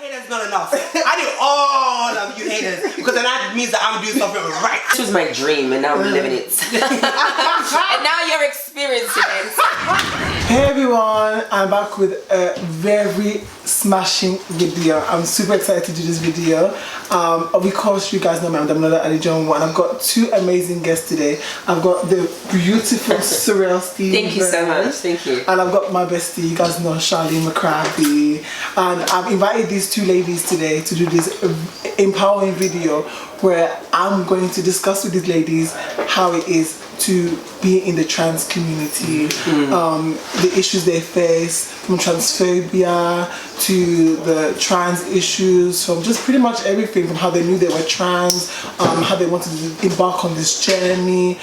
Haters not enough. I need all of you haters because then that means that I'm doing something right. This was my dream and now I'm living it. And now you're experiencing it. Hey everyone, I'm back with a very smashing video. I'm super excited to do this video. Of course, you guys know me, I'm Damilola Adejonwo, and I've got two amazing guests today. I've got the beautiful Sorrell Stevens. Thank you so much, thank you. And I've got my bestie, you guys know Charlene McCraby. And I've invited these two ladies today to do this empowering video where I'm going to discuss with these ladies how it is to be in the trans community, the issues they face, from transphobia to the trans issues, from just pretty much everything, from how they knew they were trans, how they wanted to embark on this journey.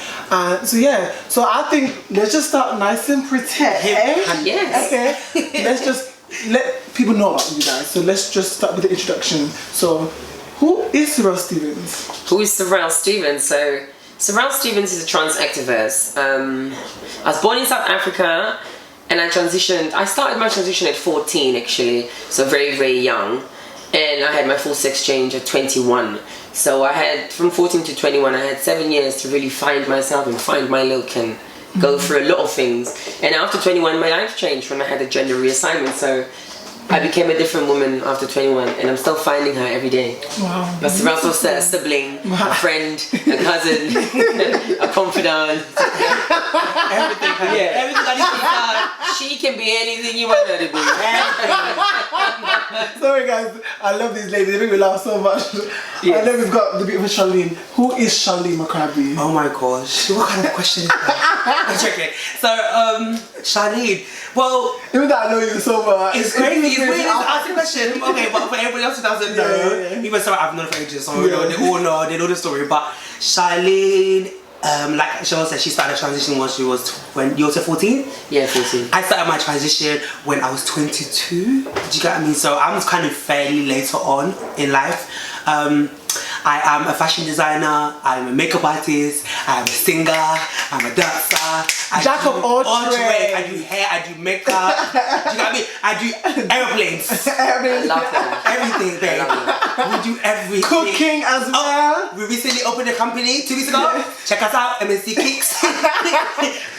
So yeah, so I think let's just start nice and pretty. Yes. Okay, let's just let people know about you guys. So let's just start with the introduction. So who is Sorrell Stevens? Who is Sorrell Stevens? So Sorrell Stevens is a trans activist. I was born in South Africa and I started my transition at 14 actually, so very, very young. And I had my full sex change at 21. So I had, from 14 to 21, I had 7 years to really find myself and find my look and go through a lot of things. And after 21, my life changed when I had a gender reassignment. So I became a different woman after 21 and I'm still finding her every day. Wow. But Sorrell's also a sibling, a friend, a cousin, a confidant. Everything. Yeah. Everything that she can be anything you want her to be. Sorry guys, I love these ladies, they make me laugh so much. Yes. And then we've got the beautiful Charlene. Who is Charlene McCraby? Oh my gosh, what kind of question is that? I'm joking. So, Charlene, well, even though I know you so much, it's crazy. It's weird to ask the question. Okay, but for everybody else who doesn't know, even so, I've known for ages, so they all know the story. But Charlene, like Cheryl said, she started transitioning when you were 14? Yeah, 14. I started my transition when I was 22. Do you get what I mean? So I was kind of fairly later on in life. I am a fashion designer, I'm a makeup artist, I'm a singer, I'm a dancer. Jack of all trades. I do hair, I do makeup. Do you know what I mean? I do airplanes. I love that. Everything, babe. We do everything. Cooking as well. We recently opened a company 2 weeks ago. Check us out, MSC Kicks.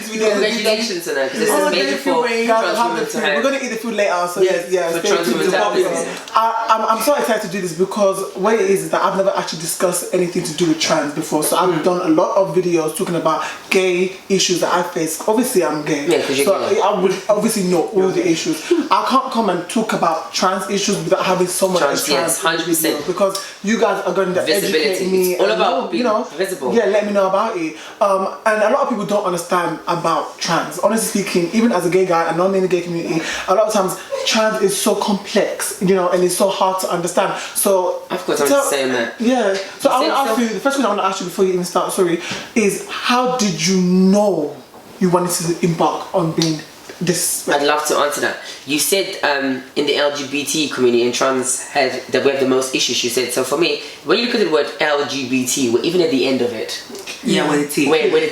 Congratulations to that, because this is major for trans women to have. We're going to eat the food later, so yeah, for trans women to have. I'm so excited to do this because what it is that I've never actually discussed anything to do with trans before. So I've done a lot of videos talking about gay issues that I face. Obviously I'm gay, so I would obviously know all the issues. I can't come and talk about trans issues without having someone trans, yes, 100%. Because you guys are going to educate me. It's all about being visible. Yeah, let me know about it. And a lot of people don't understand about trans. Honestly speaking, even as a gay guy and not in the gay community, a lot of times trans is so complex, and it's so hard to understand. So I've got to say that. Yeah. So I want to ask you, the first question I want to ask you before you even start, is how did you know you wanted to embark on being this? I'd love to answer that. You said in the LGBT community and trans that we have the most issues, you said. So for me, when you look at the word LGBT, we're even at the end of it. Yeah, with the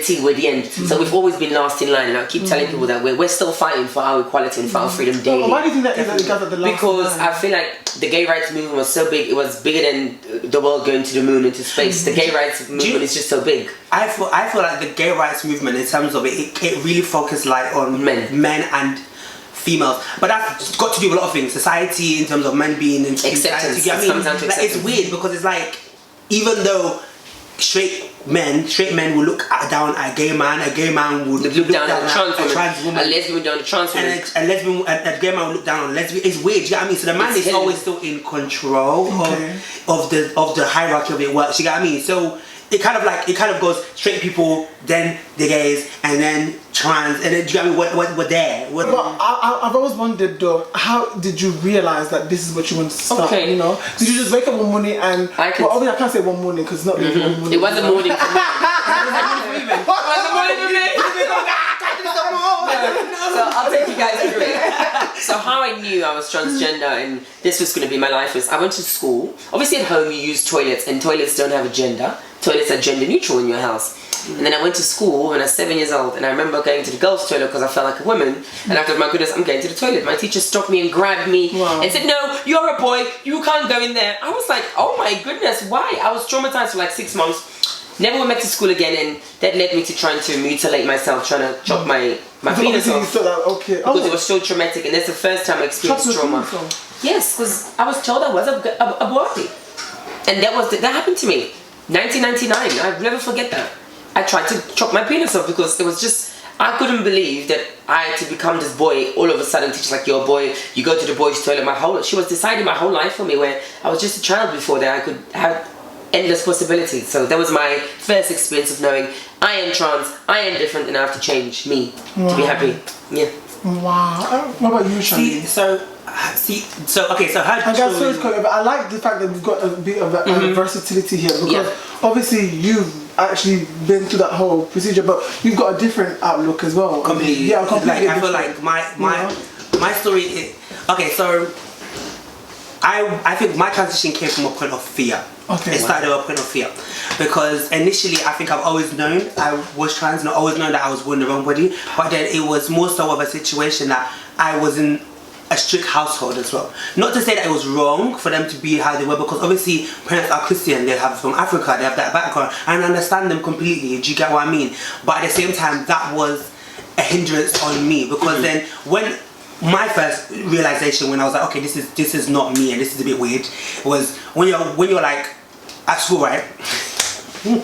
T. We're the end. So we've always been last in line, and I keep telling people that we're still fighting for our equality and for our freedom daily. Well, why do you think that is that you guys are the last Because I feel like the gay rights movement was so big, it was bigger than the world going to the moon, into space. The gay rights movement is just so big. I feel like the gay rights movement, in terms of it really focused like on men and females, but that's got to do with a lot of things. Society, in terms of men being in acceptance. Like, it's weird because it's like, even though straight men will look down at a gay man will look down at a trans woman, a lesbian down at a trans woman, and a gay man will look down on a lesbian. It's weird, you get what I mean? So the man is always still in control of the hierarchy of it works, you get what I mean? So it kind of goes straight people, then the gays, and then trans, and then, do you know what I mean? We're there. But I've always wondered though, how did you realize that this is what you want to start? Okay. Did you just wake up one morning and obviously I can't say one morning because it's not really one morning. It was a morning for me. It was a morning for me. So I'll take you guys through it. So how I knew I was transgender and this was going to be my life was I went to school. Obviously at home you use toilets and toilets don't have a gender. Toilets are gender neutral in your house. And then I went to school when I was 7 years old, and I remember going to the girls' toilet because I felt like a woman, and I thought, my goodness, I'm going to the toilet. My teacher stopped me and grabbed me and said, no, you're a boy, you can't go in there. I was like, oh my goodness, why? I was traumatized for like 6 months. Never went back to school again, and that led me to trying to mutilate myself, trying to chop my penis off. Because it was so traumatic, and that's the first time I experienced trauma. Yes, because I was told I was a boy. And that happened to me. 1999, I'll never forget that. I tried to chop my penis off because it was just, I couldn't believe that I had to become this boy all of a sudden. Teacher's like, you're a boy, you go to the boys' toilet. She was deciding my whole life for me, where I was just a child before that. I could have endless possibilities. So that was my first experience of knowing I am trans, I am different, and I have to change me to be happy. Yeah. Wow. What about you, Shani? Okay, so how I like the fact that we've got a bit of versatility here, because obviously you've actually been through that whole procedure, but you've got a different outlook as well. Completely. Yeah, completely. Like, I feel like my story is, okay, so I think my transition came from a point of fear. Okay. It started with a point of fear, because initially I think I've always known I was trans, and I always known that I was born in the wrong body, but then it was more so of a situation that I was in a strict household as well. Not to say that it was wrong for them to be how they were, because obviously parents are Christian, they have from Africa, they have that background, and I understand them completely. Do you get what I mean? But at the same time, that was a hindrance on me, because then when my first realization, when I was like, okay, this is not me and this is a bit weird, was when you're like at school, right? You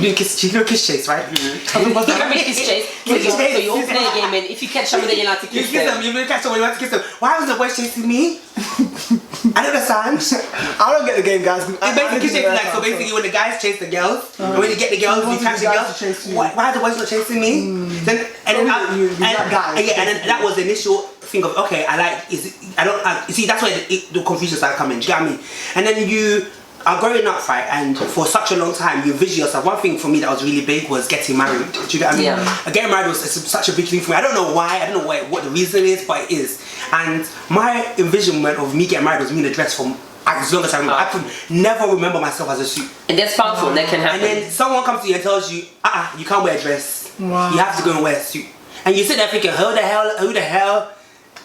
do kiss chase, right? Kiss chase. So you all play a game, and if you catch someone, then you're allowed to kiss them. You catch someone, you have to kiss them. Why was the boy chasing me? I don't understand. I don't get the game, guys. So basically, when the guys chase the girls, and when you get the girls, you catch the girls. Why are the boys not chasing me? Then that was the initial thing of, okay, you see, that's where the confusion started coming. Do you get what I mean? And then you are growing up, right, and for such a long time you vision yourself. One thing for me that was really big was getting married. Do you get what I mean? Yeah. Getting married was such a big thing for me. I don't know why, I don't know what the reason is, but it is. And my envisionment of me getting married was me in a dress for as long as I remember. I could never remember myself as a suit. And that's powerful, that can happen. And then someone comes to you and tells you, you can't wear a dress. Wow. You have to go and wear a suit. And you sit there thinking, who the hell?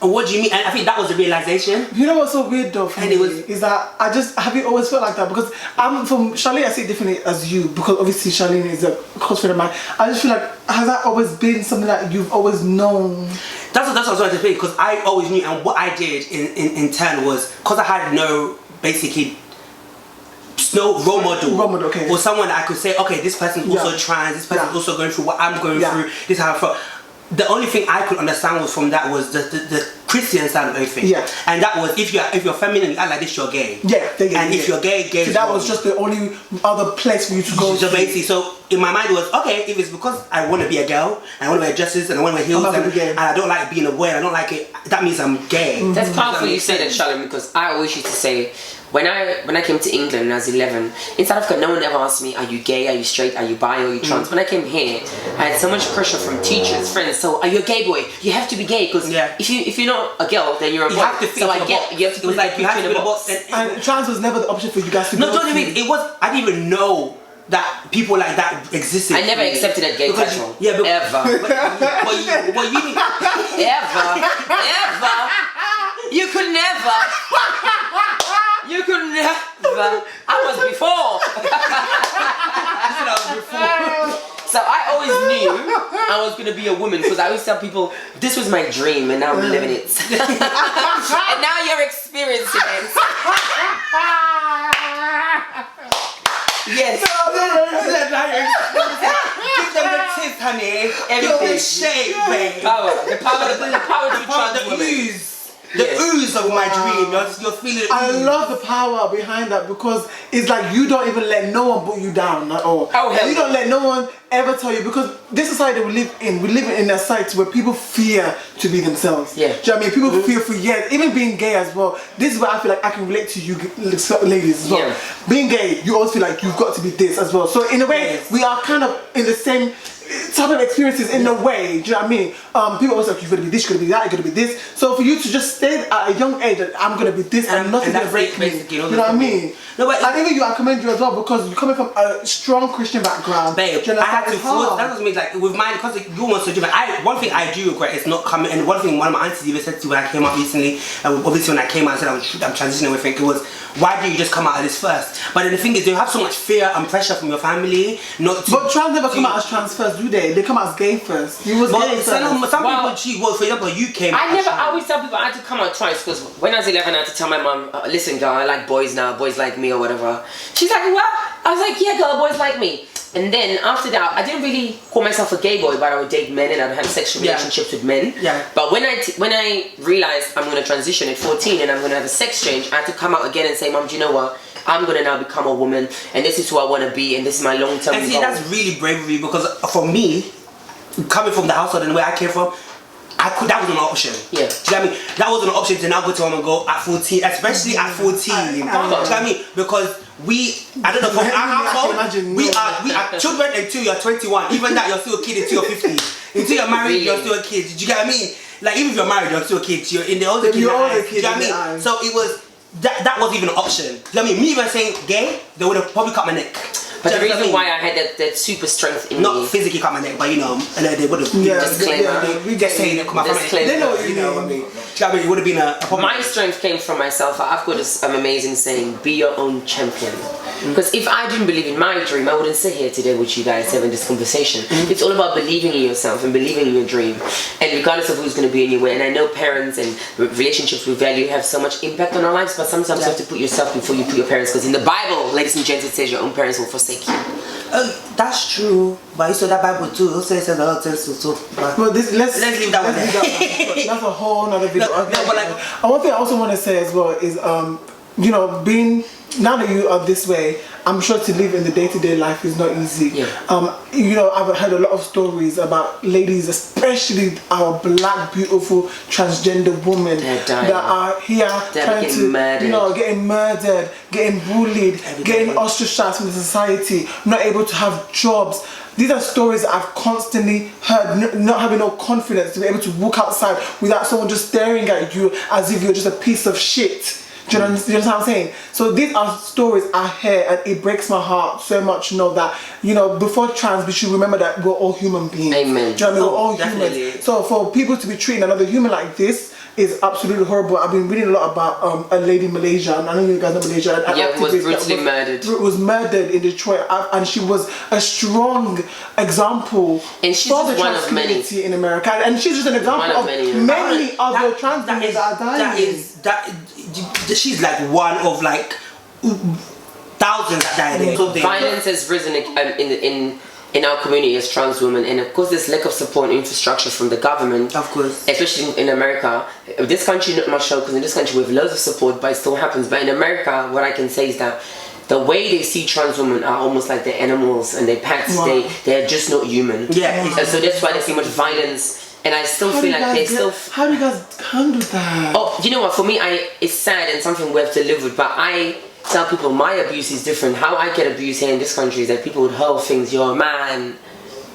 And what do you mean? And I think that was the realization. You know what's so weird though for me is that have you always felt like that? Because I'm from Charlene, I see it differently as you, because obviously Charlene is a close friend of mine. I just feel like, has that always been something that you've always known? That's what I was trying to say, because I always knew, and what I did in turn was, because I had no role model, okay. Or someone that I could say, okay, this person's also trans, this person's also going through what I'm going through, this is how I felt. The only thing I could understand was from that was the Christian side of everything. Yeah. And that was, if you're feminine, you act like this, you're gay. Yeah, and if you're gay so that was just the only other place for you to go. So basically, so in my mind it was, okay, if it's because I want to be a girl, and I want to wear dresses, and I want to wear heels, and I don't like being a boy, and I don't like it, that means I'm gay. That's powerful you say that, Charlotte, because I always used to say, when I came to England when I was 11, in South Africa, no one ever asked me, are you gay, are you straight, are you bi, are you trans? When I came here, I had so much pressure from teachers, friends. So, are you a gay boy? You have to be gay, because if you're not a girl, then you're a boy. You have to fit in a box. You have to put you have to be in a box. And trans was never the option for you guys to go. No, don't even. It was. I didn't even know that people like that existed. I never accepted a gay title. Yeah, but ever. But you mean ever? You could never. You could never. I was before. So I always knew I was gonna be a woman, because I always tell people this was my dream, and now I'm living it. And now you're experiencing it. Yes. Give them the tip, honey. Everything. The shape, babe. The ooze. The ooze of my dream. You're feeling. I love the power behind that, because it's like you don't even let no one put you down at all. You don't let no one ever tell you, because this society we live in a society where people fear to be themselves. Yeah. Do you know what I mean? People fear for years, even being gay as well. This is where I feel like I can relate to you ladies as well. Yeah. Being gay, you always feel like you've got to be this as well. So in a way, we are kind of in the same type of experiences in a way. Do you know what I mean? People always like, you're gonna be this, you're gonna be that, you're gonna be this. So for you to just stay at a young age that I'm gonna be this and nothing's gonna break me. You know what I mean? No, but and even you, I commend you as well because you're coming from a strong Christian background. Babe, you know, I had to force, that doesn't mean like with mine because you want to do it. One thing I do regret is not coming, and one thing one of my aunties even said to me when I came out recently, and obviously when I came out and said I'm transitioning everything, it was, why do you just come out of this first? But then the thing is, they have so much fear and pressure from your family not to. But trans never come out as trans first, do they? They come out as gay first. You was gay first. Some people cheat. Well, for example, you came. I always tell people I had to come out twice because when I was 11, I had to tell my mum, listen, girl, I like boys now, boys like me or whatever. She's like, what? I was like, yeah, girl, boys like me. And then after that, I didn't really call myself a gay boy, but I would date men and I would have sexual relationships with men. Yeah. But when I realized I'm going to transition at 14 and I'm going to have a sex change, I had to come out again and say, Mum, do you know what? I'm going to now become a woman and this is who I want to be and this is my long-term goal. And see, that's really brave of you because for me, coming from the household and where I came from, that wasn't an option. Yeah. Do you know what I mean? That wasn't an option to now go to home and go at 14, especially at 14. Do you know what I mean? Because I don't know, from our household, we are children until you're 21. Even that, you're still a kid until you're 50. Until you're married, you're still a kid. Do you get what I mean? Like, even if you're married, you're still a kid. You're in the older kid. Do you know what I mean? So it was, that wasn't even an option. Do you know what I mean? Me even saying gay, they would have probably cut my neck. But the reason why I had that super strength in not me, physically cut my neck, but you know, and they would have we just saying it come out from it. They know what you know what I mean. It would have been a problem. My strength came from myself. I've got this amazing saying: be your own champion. Because if I didn't believe in my dream, I wouldn't sit here today with you guys having this conversation. It's all about believing in yourself and believing in your dream. And regardless of who's going to be in your way, and I know parents and relationships we value have so much impact on our lives, but sometimes you have to put yourself before you put your parents. Because in the Bible, ladies and gents, it says your own parents will forsake you. That's true, but you saw that Bible too. It says a lot of things too. But let's leave that one. That's a whole nother video. No, but like, and one thing I also want to say as well is, you know, being now that you are this way, I'm sure to live in the day-to-day life is not easy. Yeah. You know, I've heard a lot of stories about ladies, especially our black, beautiful transgender women that are here trying to, getting murdered, getting bullied, getting ostracized from the society, not able to have jobs. These are stories that I've constantly heard, not having no confidence to be able to walk outside without someone just staring at you as if you're just a piece of shit. Do you understand what I'm saying? So these are stories I hear and it breaks my heart so much to know that, you know, before trans, we should remember that we're all human beings. Amen. Do you know what I mean? We're all humans. So for people to be treating another human like this is absolutely horrible. I've been reading a lot about a lady in Malaysia, and I know you guys know Malaysia. An was brutally murdered. Was murdered in Detroit, and she was a strong example and she's for the one trans of many community in America. And she's just an example of many other trans women that are dying. She's like one of like thousands that died. So violence has risen in our community as trans women, and of course there's lack of support and infrastructure from the government, of course, especially in America. This country not much so, because in this country we have loads of support, but it still happens. But in America, what I can say is that the way they see trans women are almost like they're animals and they're pets. Wow. They're just not human. Yeah. And so that's why there's so much violence. And I still feel like they still. How do you guys handle that? Oh, you know what? For me, it's sad and something we have to live with. But I tell people my abuse is different. How I get abuse here in this country is that people would hurl things. You're a man.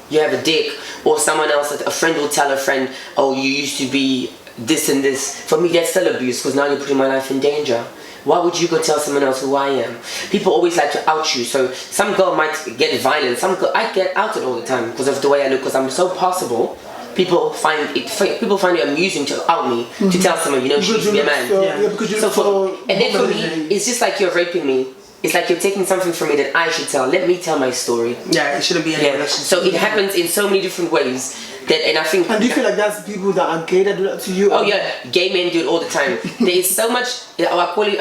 You have a dick. Or someone else, a friend will tell a friend, oh, you used to be this and this. For me, that's still abuse because now you're putting my life in danger. Why would you go tell someone else who I am? People always like to out you. So some girl might get violent. Some girl, I get outed all the time because of the way I look, because I'm so possible. People find it amusing to out me, to tell someone, you know, she used to be a man. And then for me, it's just like you're raping me. It's like you're taking something from me that I should tell. Let me tell my story. Yeah, it shouldn't be any relationship. So it happens in so many different ways. And I think. And do you feel like that's people that are gay that do that to you? Oh yeah, gay men do it all the time. There is so much. I call it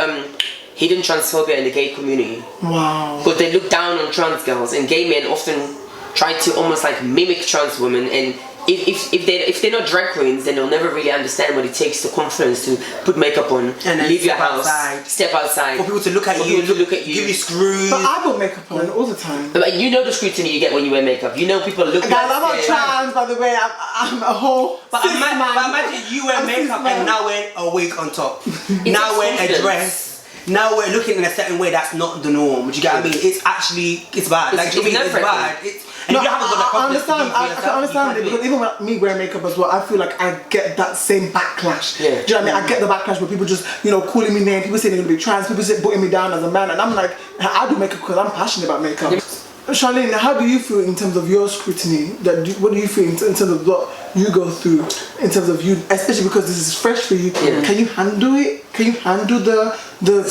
hidden transphobia in the gay community. Wow. Because they look down on trans girls, and gay men often try to almost like mimic trans women. And if they're not drag queens, then they'll never really understand what it takes to confidence to put makeup on and leave your house, step outside, for people to look at you, give you screws. But I put makeup on all the time. But you know the scrutiny you get when you wear makeup. You know people look. Guys, I'm not trans, by the way. I'm a whole. But imagine you wear makeup and now wearing a wig on top. Now wearing a dress. Now we're looking in a certain way that's not the norm. Do you get what I mean? It's bad. It's bad. And if you haven't got that I confidence, understand. I can understand it because even with me wearing makeup as well, I feel like I get that same backlash. Yeah. Do you know what I mean? I get the backlash where people just, calling me names, people saying they're gonna be trans, people putting me down as a man, and I'm like, I do makeup because I'm passionate about makeup. Charlene, how do you feel in terms of your scrutiny? What do you feel in terms of what you go through, in terms of you, especially because this is fresh for you? Yeah. Can you handle it? Can you handle the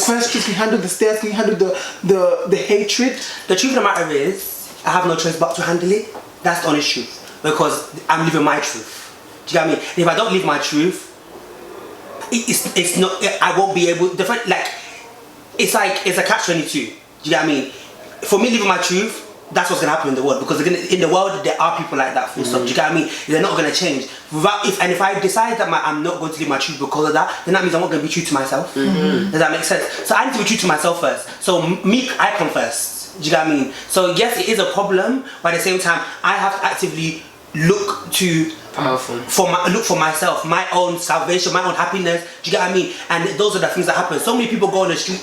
questions? Can you handle the stares? Can you handle the hatred? The truth of the matter is, I have no choice but to handle it. That's the honest truth, because I'm living my truth. Do you get what I mean? And if I don't live my truth, it's not. I won't be able. It's a catch-22. Do you get what I mean? For me, living my truth, that's what's gonna happen in the world, because in the world there are people like that. Full stop. Do you get what I mean? They're not gonna change. If I decide that I'm not going to live my truth because of that, then that means I'm not gonna be true to myself. Does that make sense? So I need to be true to myself first. So I come first. Do you get what I mean? So yes, it is a problem, but at the same time, I have to actively look to look for myself, my own salvation, my own happiness. Do you get what I mean? And those are the things that happen. So many people go on the street,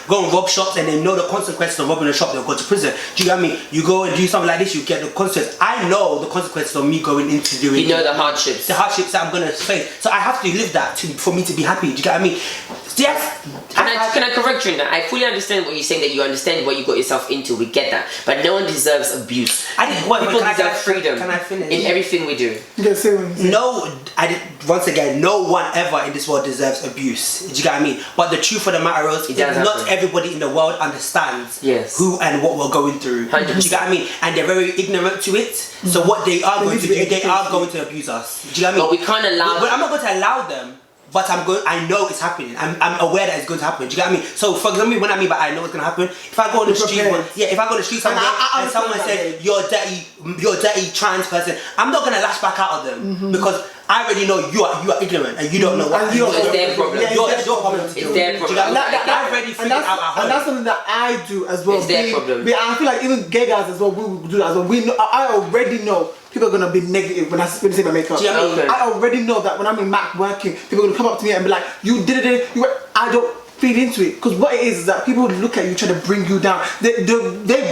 go and rob shops, and they know the consequences of robbing a shop. They'll go to prison. Do you get what I mean? You go and do something like this, you get the consequences. I know the consequences of me going into doing. You know the hardships. The hardships that I'm gonna face. So I have to live that for me to be happy. Do you get what I mean? Yes. Can I correct you in that? I fully understand what you're saying, that you understand what you got yourself into. We get that, but no one deserves abuse. People deserve freedom. Can I finish? In everything we do. Yeah, say what you say. No, once again, no one ever in this world deserves abuse. Do you get what I mean? But the truth of the matter is, not everybody in the world understands who and what we're going through. 100%. Do you get what I mean? And they're very ignorant to it. So what they are going to do, they are going to abuse us. Do you get what I mean? But we can't allow. But I'm not going to allow them. But I know it's happening. I'm aware that it's going to happen. Do you get what I mean? So for example, when I mean by I know it's going to happen, if I go on the street, if I go on the street someday and someone says you're a dirty trans person, I'm not going to lash back out of them because I already know you are ignorant and you don't know what. It's their problem. It's your problem. It's their problem. I already figured out at home. And that's something that I do as well. It's their problem. I feel like even gay guys as well, we will do that as well. I already know people are gonna be negative when I say my makeup. Do you know what I mean? I already know that when I'm in Mac working, people are gonna come up to me and be like, "You did it." I don't feed into it, because what it is that people look at you, try to bring you down. They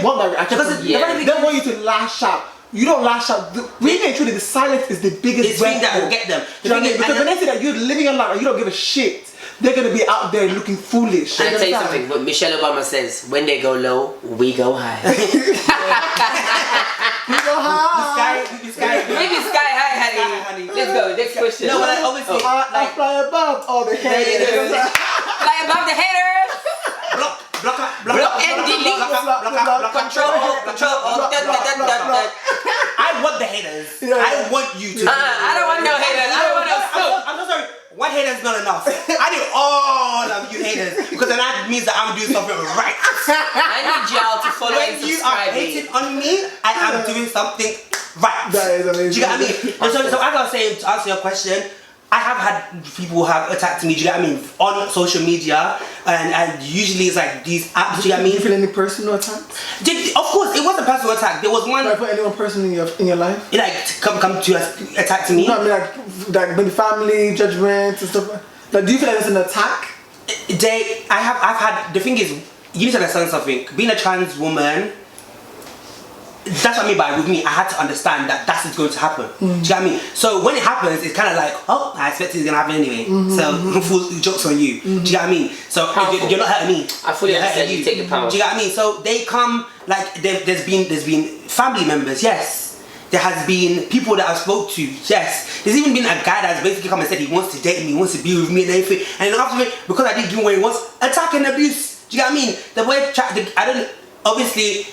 want that reaction. They want you to lash out. You don't lash out. Really and truly, the silence is the biggest thing that will get them. Because when they say that you're living a life and you don't give a shit, they're gonna be out there looking foolish. And I tell you something, what Michelle Obama says, when they go low, we go high. We go high. Maybe sky high, honey. Let's go, next question. No, but obviously, I fly above all the haters. Fly above the haters. Block and delete. Control. I want the haters. I want you to. I don't want no haters. I don't want no smoke. I'm so sorry. One hater is not enough. I need all of you haters, because then that means that I'm doing something right. I need y'all to follow and When you are subscribe. hating on me, I am doing something right. That is amazing. Do you get what I mean? And so as I was saying, to answer your question, I have had people who have attacked me, do you get what I mean, on social media, and usually it's like these apps, do you get what I mean? Did you feel any personal attacks? Of course, it was a personal attack. There was one. Like for anyone personal in your life? Like come to attack to me. No, I mean like maybe family, judgment and stuff. Like, do you feel like it's an attack? I've had, the thing is, you need to understand something. Being a trans woman, that's what I mean by with me, I had to understand that that's what's going to happen. Do you get what I mean? So when it happens, it's kind of like, oh, I expect it's going to happen anyway. So full joke's on you. Do you get what I mean? So you're not hurting me. I fully understand you take the power. Do you get what I mean? So they come, like, there's been family members, yes. There has been people that I've spoke to, yes. There's even been a guy that's basically come and said he wants to date me, he wants to be with me and everything. And then after me, because I didn't give him what he wants, attack and abuse. Do you get what I mean? The way I don't, obviously.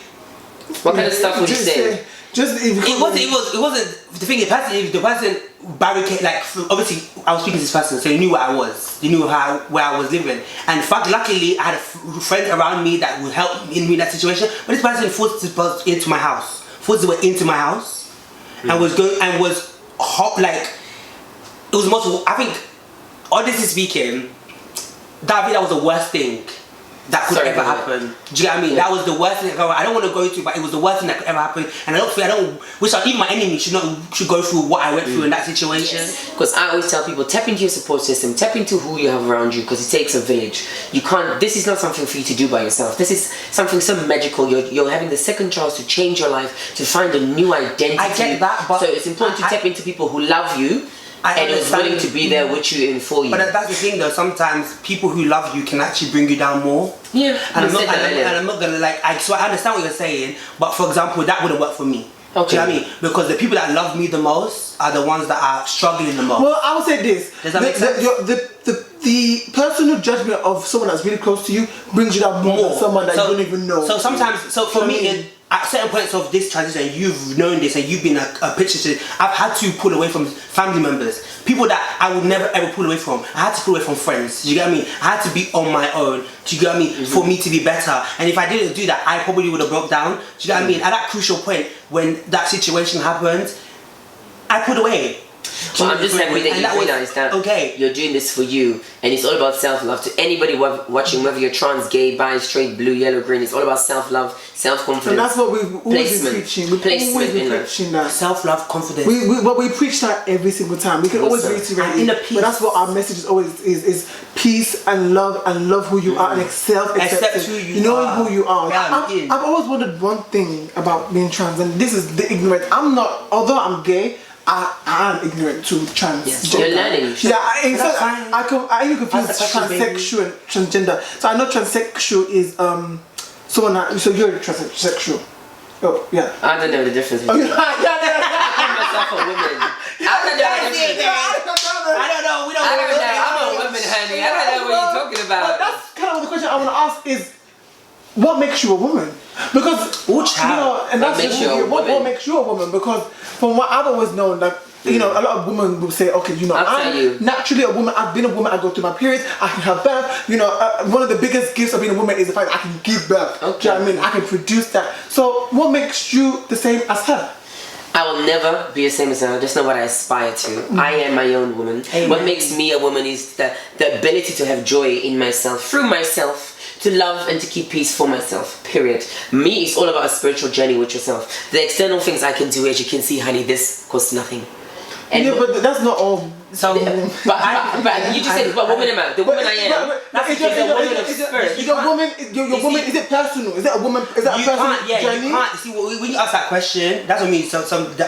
What kind of stuff would you say? It wasn't the thing. The person barricade, like, obviously I was speaking to this person, so he knew where I was. He knew where I was living. And in fact, luckily I had friends around me that would help me in that situation. But this person forced into my house. Forced his way into my house. And was hot, like, it was multiple. I think, honestly speaking, that was the worst thing that could ever happen. Do you get what I mean? That was the worst thing. I don't want to go through, but it was the worst thing that could ever happen. And I don't wish even my enemy should go through what I went through in that situation. Because I always tell people, tap into your support system, tap into who you have around you, because it takes a village. You can't. This is not something for you to do by yourself. This is something so magical. You're having the second chance to change your life, to find a new identity. I get that, but so it's important to tap into people who love you. And is willing to be there with you and for you. But that's the thing though, sometimes people who love you can actually bring you down more. Yeah. And I'm not gonna so I understand what you're saying, but for example, that wouldn't work for me. Okay. Do you know what I mean? Because the people that love me the most are the ones that are struggling the most. Well, I would say this. Does that make sense? The personal judgment of someone that's really close to you brings you down more than someone that you don't even know. So sometimes, for me, at certain points of this transition, you've known this and you've been a picture to, I've had to pull away from family members, people that I would never ever pull away from. I had to pull away from friends. Do you get what I mean? I had to be on my own. Do you get what I mean? For me to be better. And if I didn't do that, I probably would have broke down. Do you get what I mean? At that crucial point when that situation happened, I pulled away. Well, I'm just happy that you realize that you're doing this for you, and it's all about self-love. To anybody watching, whether you're trans, gay, bi, straight, blue, yellow, green, it's all about self-love, self-confidence. And that's what we've always been preaching. We've always been preaching that. Self-love, confidence. We preach that every single time. We can always reiterate it. But that's what our message is always is peace and love who you are and accept who you are. You know who you are. Yeah, I've always wondered one thing about being trans, and this is the ignorant. Although I'm gay, I am ignorant to trans. Yes. You're learning. Yeah, in fact, I even confuse transsexual and transgender. So I know transsexual is someone that. So you're a transsexual. Oh yeah. I don't know the difference. Oh, I call myself a woman. I don't know the difference. I don't know. We don't. I don't know. I'm a woman, honey. I don't know what you're talking about. That's kind of the question I want to ask is, what makes you a woman? Because what makes you a woman? Because from what I've always known, that a lot of women will say, okay, I'm naturally a woman. I've been a woman. I go through my periods. I can have birth. One of the biggest gifts of being a woman is the fact that I can give birth. Okay. Do you know what I mean? I can produce that. So what makes you the same as her? I will never be the same as her. That's not what I aspire to. I am my own woman. Amen. What makes me a woman is the ability to have joy in myself, through myself, to love and to keep peace for myself, period. Me, it's all about a spiritual journey with yourself. The external things I can do, as you can see, honey, this costs nothing. And but that's not all. So, but you just said, what woman am I? The woman I am. That's a woman of spirit. Your woman, is it personal? Is it a woman? Is that a personal journey? You can't. See, when you ask that question, that's what I mean.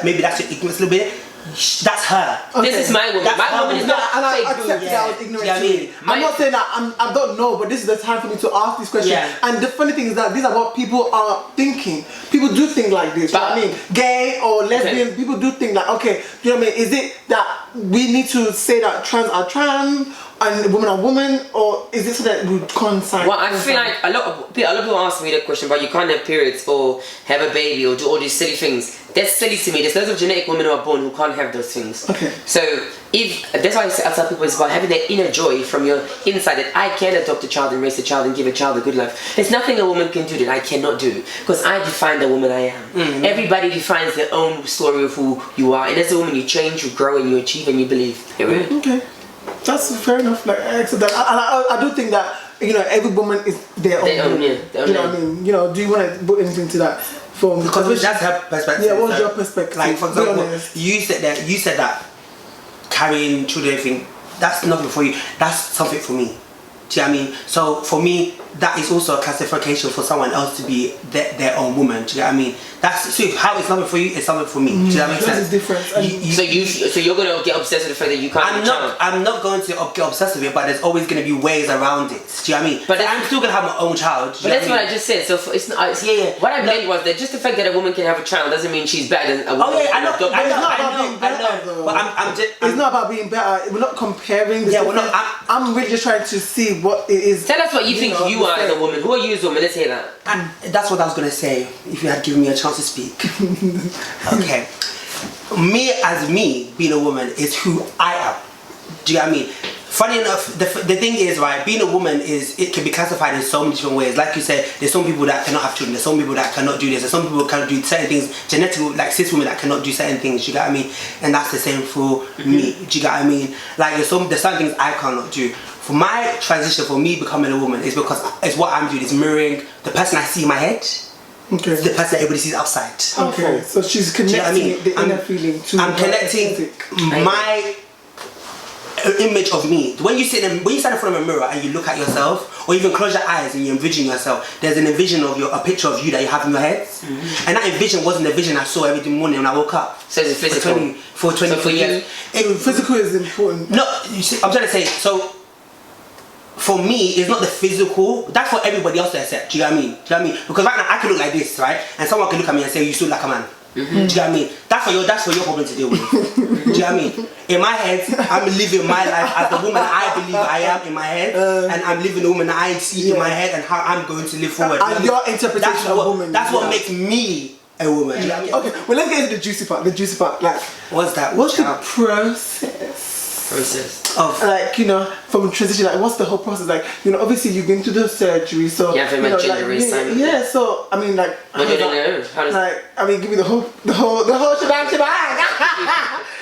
Maybe that's your ignorance a little bit. That's her. Okay. This is my woman. My woman is not. And I accept that I was ignorant too. I'm not saying that I don't know, but this is the time for me to ask this question. Yeah. And the funny thing is that these are what people are thinking. People do think like this. But, you know what I mean? Gay or lesbian, people do think like, okay, you know what I mean? Is it that we need to say that trans are trans and women are women, or is this so that we coincide? Well, I feel like a lot of people ask me that question, but you can't have periods or have a baby or do all these silly things. That's silly to me. There's loads of genetic women who are born who can't have those things. Okay. So that's why I tell people it's about having that inner joy from your inside, that I can adopt a child and raise a child and give a child a good life. There's nothing a woman can do that I cannot do, because I define the woman I am. Mm-hmm. Everybody defines their own story of who you are, and as a woman you change, you grow, and you achieve, and you believe. Period. Okay. That's fair enough. Like I accept that. I do think that every woman is their own. You know what I mean? Do you want to put anything to that? Because that's her perspective. Yeah, what's your perspective? Like, for example, you said that carrying children thing, that's nothing for you. That's something for me. Do you know what I mean? So for me, that is also a classification for someone else to be their own woman. Do you know what I mean? That's so how it's something for you, it's something for me. Do you know what I mean? That's different. So you're gonna get obsessed with the fact that you can't. I'm not going to get obsessed with it, but there's always going to be ways around it. Do you know what I mean? But I'm still gonna have my own child. But that's what I just said. So it's not. What I meant was that just the fact that a woman can have a child doesn't mean she's better than a woman. Oh yeah, I know. But it's not about being better. But it's not about being better. We're not comparing. We're not. I'm really just trying to see what it is. Tell us what you think you are as a woman. Who are you as a woman? Let's hear that. And that's what I was gonna say if you had given me a chance to speak. Okay. Me being a woman is who I am. Do you know what I mean? Funny enough, the thing is, right, being a woman it can be classified in so many different ways. Like you said, there's some people that cannot have children, there's some people that cannot do this, there's some people that cannot do certain things, genetically, like cis women that cannot do certain things, do you get what I mean? And that's the same for me, do you get what I mean? Like there's some things I cannot do. for my transition, for me becoming a woman, is because it's what I'm doing is mirroring the person I see in my head. Okay. The person that everybody sees outside. Okay. So she's connecting the inner feeling to. I'm connecting my image of me. When you stand in front of a mirror and you look at yourself, or even close your eyes and you envision yourself, there's an envision of a picture of you that you have in your head, and that envision wasn't the vision I saw every morning when I woke up. So it's physical. For 20 years. Physical is important. No, you see, I'm trying to say, so for me, it's not the physical. That's for everybody else to accept. Do you know what I mean? Do you know what I mean? Because right now I can look like this, right? And someone can look at me and say, you still like a man. Do you know what I mean? That's for your problem to deal with. Do you know what I mean? In my head, I'm living my life as the woman I believe I am in my head, and I'm living the woman I see in my head, and how I'm going to live forward. And your interpretation of woman. That's what makes me a woman. Do you know what I mean? Okay, well let's get into the juicy part. The juicy part, like, what's that? What's the process of, like, you know, from transition? Like, what's the whole process? Like, you know, obviously you've been to the surgery, so yeah, very much gender reassignment. Yeah, so I mean, like, what do you know? How does like, I mean, give me the whole shebang.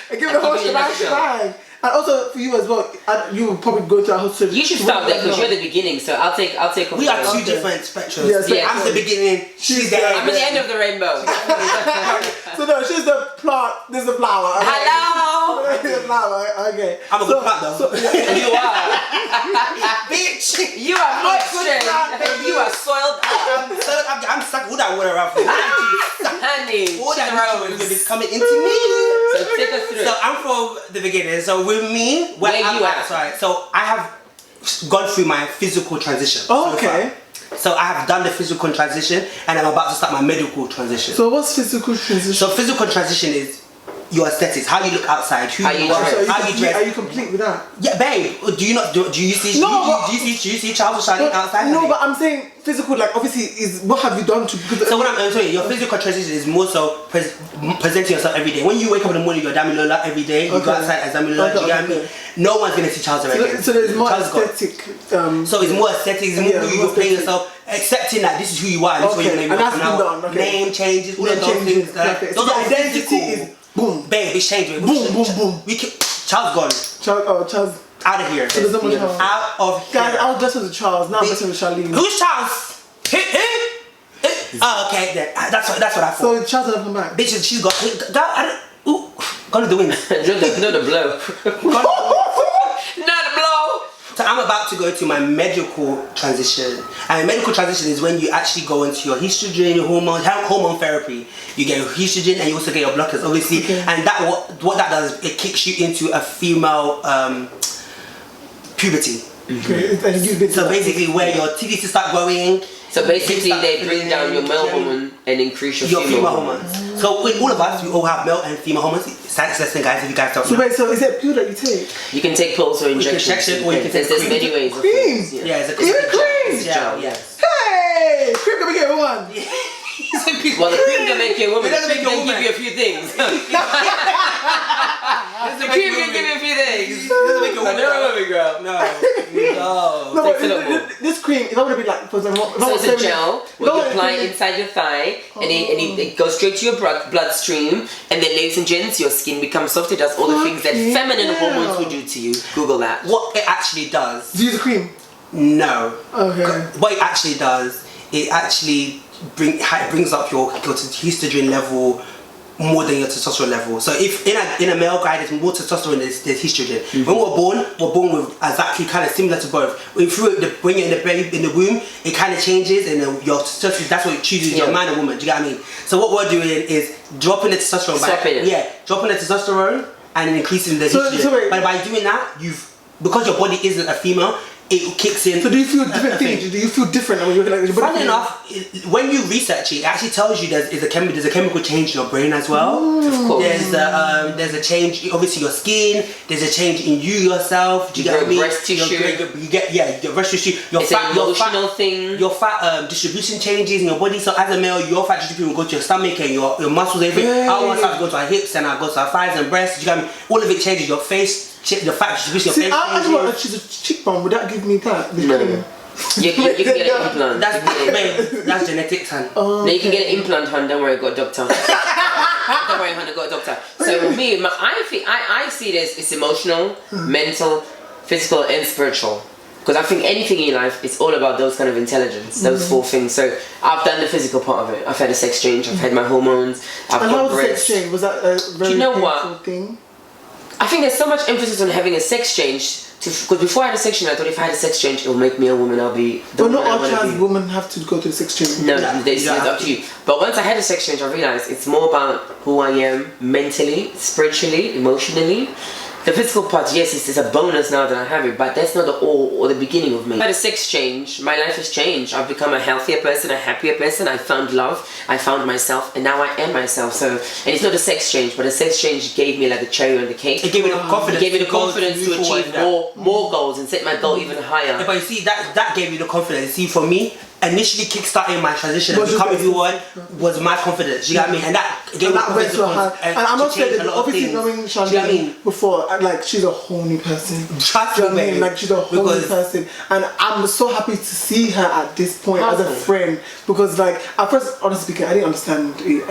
Give me the whole shebang. And also for you as well, you will probably go to a whole surgery. You should start there because you're the beginning. So I'll take. We are two different spectrums. Yeah, I'm the beginning. She's the end. I'm at the end of the rainbow. So no, she's the plant. This is the flower. Okay. Hello. The flower. Okay. I'm a good plant though. You are. Bitch. You are moisture. You are soiled. I'm stuck. Who that water around for? Honey. All that rose is coming into me. So take us through. So I'm from the beginning. So with me, where you at? Sorry. So I have gone through my physical transition. Oh, okay. So I have done the physical transition, and I'm about to start my medical transition. So what's physical transition? So physical transition is your aesthetics, how you look outside, who you are, how you dress. Are you complete with that? Yeah, babe. Do you see? No, do you see Charles shining outside? No, but I'm saying physical. Like, obviously, is what have you done to? So what I'm saying, your physical transition is more so presenting yourself every day. When you wake up in the morning, you're Damilola every day. You go outside as Damilola. Do you get me? No one's gonna see Charles again. So there's more aesthetic. So it's more aesthetic. It's more you're playing yourself, accepting that this is who you are. This is what your name is now. Name changes. All of those things. Those are identity is. Boom. Babe, it's changing. Boom. Charles gone. Charles. Out of here. So there's no more Charles. Out of here. Guys, I was blessed with Charles. Now I'm blessed with Charlene. Who's Charles? Oh, okay. Then that's what I thought. So Charles doesn't come back. Bitch, she's got. Gone to the wind. No, the blow. Not the blow. So I'm about to go into my medical transition, and medical transition is when you actually go into your estrogen, your hormone therapy. You get your estrogen, and you also get your blockers, obviously. Okay. And that what that does, it kicks you into a female puberty. Okay. So basically, where your titties start growing. So basically, they bring down your male hormone and increase your female hormones. So with all of us, we all have male and female hormones. Thanks, listen, guys, if you guys don't know. So wait, so is it a pill that you take? You can take pills or injections. Or you can take there's many ways. Cream. Yeah, it's a cream. Even cream. Gel, yes. Hey, cream can make you a woman. Well, the cream can make you a woman. It doesn't make you a woman. Give you a few things. The cream can give you a few things. It doesn't make you a woman. No, baby girl. No. But this cream, if I want to be like, for example, so it's a gel where you apply it inside your thigh, and it goes straight to your bloodstream, and then, ladies and gents, your skin becomes soft. It does all the things that feminine hormones would do to you. Google that. What it actually does. Do you use a cream? No. Okay. What it actually does, it actually brings up your estrogen level more than your testosterone level. So if in a male guy there's more testosterone, there's estrogen. When we're born with exactly kind of similar to both. When you're in the womb, it kind of changes, and your testosterone, that's what it chooses your man or woman. Do you get what I mean? So what we're doing is dropping the testosterone dropping the testosterone and increasing the estrogen. But by doing that, because your body isn't a female, it kicks in. So do you feel different things? Do you feel different when you're like your body? Funny enough, when you research it, it actually tells you there's a chemical change in your brain as well. Of course. There's a change, obviously your skin. There's a change in you yourself. Do you get what I mean? Breast tissue. You get your breast tissue. It's an emotional thing. Your fat distribution changes in your body. So as a male, your fat distribution will go to your stomach and your muscles. Everything. Our ones have to go to our hips and I go to our thighs and breasts. Do you get what I mean? All of it changes. Your face. The fat distribution. See, I just want to choose a cheekbone. Would that give me that? No. You can get an implant. That's genetics, hun. No, you can get an implant, hun. Don't worry, I got a doctor. Don't worry, hun, I got a doctor. So with me, I see this. It's emotional, mental, physical, and spiritual. Because I think anything in life, it's all about those kind of intelligence, those 4 things. So I've done the physical part of it. I've had a sex change, I've had my hormones, I've And got how was the breasts. sex change? Was that a very painful thing? I think there's so much emphasis on having a sex change. Because before I had a sex change, I thought if I had a sex change, it will make me a woman. I'll be. But not all trans women have to go to a sex change. No, it's up to you. But once I had a sex change, I realized it's more about who I am mentally, spiritually, emotionally. The physical part, yes, it's a bonus now that I have it, but that's not the all or the beginning of me. I had a sex change, my life has changed. I've become a healthier person, a happier person. I found love, I found myself, and now I am myself. So, and it's not a sex change, but a sex change gave me like the cherry on the cake. It gave me the confidence. It gave me the confidence to achieve more goals and set my goal even higher. Yeah, but you see, that gave me the confidence. See, for me, initially kickstarting my transition and becoming who I was my confidence. You know what I mean? And that gave me the confidence. And I'm not saying that obviously knowing Charlene before, like she's a whole new person. Trust me, I mean? Like she's a whole new person, and I'm so happy to see her at this point as a friend, because like at first, honestly speaking, I didn't understand. We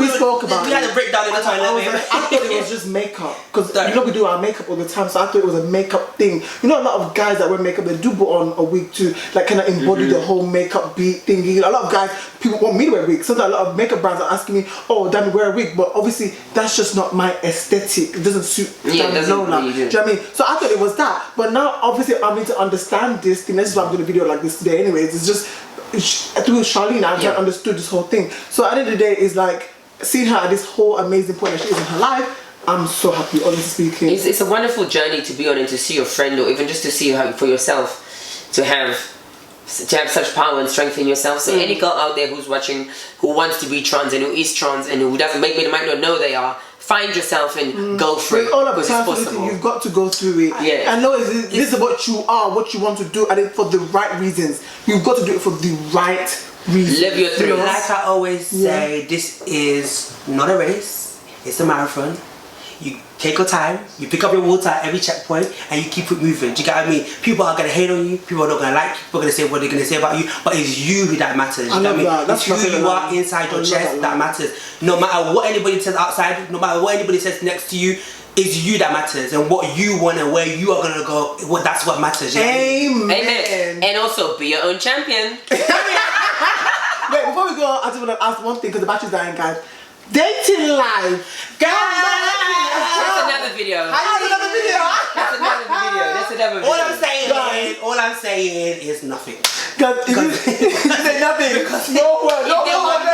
spoke about it. We had a breakdown in the toilet. I thought it was just makeup, because you know we do our makeup all the time, so I thought it was a makeup thing. You know, a lot of guys that wear makeup, they do put on a wig to like kind of embody the whole makeup beat thingy. A lot of guys, people want me to wear wigs. Sometimes a lot of makeup brands are asking me, "Oh, Dami, wear a wig," but obviously that's just not my aesthetic. It doesn't suit Damilola. Do you know what I mean? So I thought it was that, but now obviously I need to understand this thing. This is why I'm doing a video like this today. Anyways, it's just through Charlene I understood this whole thing. So at the end of the day, it's like seeing her at this whole amazing point that she is in her life. I'm so happy, honestly speaking. It's a wonderful journey to be on, and to see your friend, or even just to see her for yourself, to have such power and strength in yourself. So any girl out there who's watching, who wants to be trans and who is trans and who doesn't, maybe they might not know they are, find yourself and go for it, because it's possible. You've got to go through it. Yeah. I know this is what you are, what you want to do, and for the right reasons. You've got to do it for the right reasons. Live your dreams. Like I always say, this is not a race, it's a marathon. You take your time, you pick up your water at every checkpoint, and you keep it moving. Do you get what I mean? People are gonna hate on you, people are not gonna like you, people are gonna say what they're gonna say about you, but it's you who that matters. You know what I mean? It's who you are inside your chest that matters. No matter what anybody says outside, no matter what anybody says next to you, it's you that matters, and what you want and where you are gonna go, that's what matters. You know what I mean? Amen. And also be your own champion. Wait, before we go, I just want to ask one thing, because the battery's dying, guys. Dating life, guys. That's another video. That's another video. That's another video. That's another video. All I'm saying is nothing. Guys, say nothing. No word. No comment.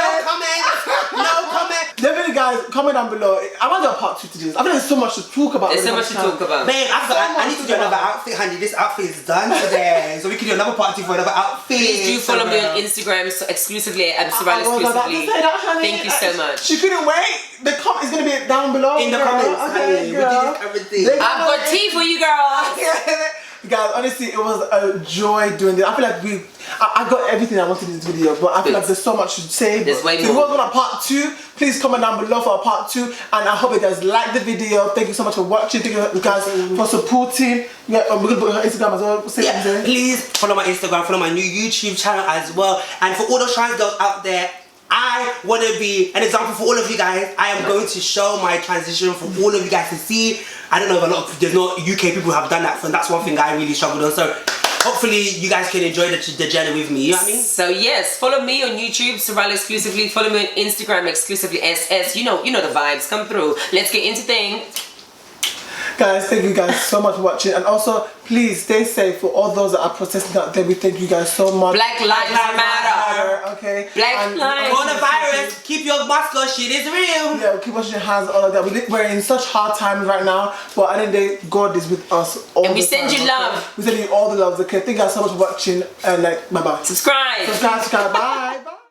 No comment. Definitely, guys, comment down below. I want to do a part 2 to this. I think there's so much to talk about. There's so much to talk about. Man, I need to do another outfit, honey. This outfit is done today, so we can do another part 2 for another outfit. Please do follow me on Instagram, so exclusively at Sorrell exclusively. Thank you so much. She couldn't wait. The comment is gonna be down below in the comments. Okay, girl. Everything. I've got tea for you, girls. Guys, honestly, it was a joy doing this. I feel like I got everything I wanted in this video, but I feel like there's so much to say. There's way more. If you want a part 2, please comment down below for a part 2. And I hope you guys like the video. Thank you so much for watching. Thank you guys for supporting. Yeah, we're gonna put her Instagram as well. Please follow my Instagram, follow my new YouTube channel as well. And for all those trans girls out there, I want to be an example for all of you guys. I am going to show my transition for all of you guys to see. I don't know if there's no UK people who have done that, and that's one thing I really struggled on. So hopefully you guys can enjoy the journey with me. You know what I mean? So yes, follow me on YouTube, Sorrell exclusively. Follow me on Instagram exclusively, SS. You know the vibes. Come through. Let's get into things. Guys, thank you guys so much for watching, and also please stay safe for all those that are protesting out there. We thank you guys so much. Black Lives Matter. Okay. Black Lives. Coronavirus. Keep your mask on. Shit is real. Yeah, keep washing your hands. All of that. We're in such hard times right now, but at the end of the day, God is with us all. And we the send time, you love. We send you all the love. Okay. Thank you guys so much for watching, and bye bye. Subscribe. Bye.